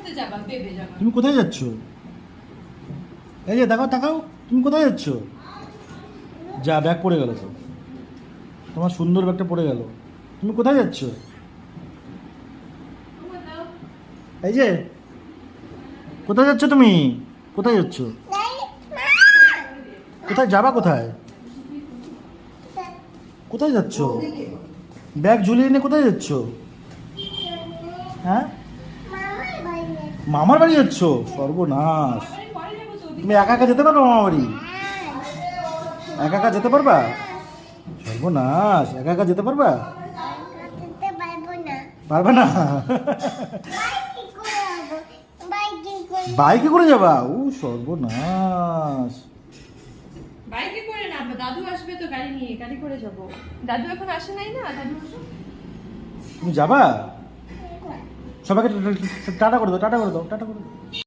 সাথে যাবা, বেবে যাবা। তুমি কোথায় যাচ্ছ? এই যে দেখাও দেখাও, তুমি কোথায় যাচ্ছ? যা, ব্যাগ পড়ে গেল তো, তোমার সুন্দর ব্যাগটা পড়ে গেল। তুমি কোথায় যাচ্ছ? এই যে কোথায় যাচ্ছ তুমি? কোথায় যাচ্ছ? কোথায় যাবা? কোথায় কোথায় যাচ্ছ? ব্যাগ ঝুলিয়ে নিয়ে কোথায় যাচ্ছ? হ্যাঁ, মামার বাড়ি যাচ্ছ? সর্বনাশ! পরে যাবো তো। তুমি একা একা যেতে পারবা মামার বাড়ি? একা একা যেতে পারবা? সর্বনাশ! একা একা যেতে পারবা? পারবে না? বাইকে করে যাবা? ও সর্বনাশ! বাইকে করে না, দাদু আসবে তো গাড়ি নিয়ে, গাড়ি করে যাবো। দাদু এখন আসে নাই না, দাদু আসুক। তুমি যাবা? সবাইকে টাটা করে দাও, টাটা করে দাও, টাটা করে দাও।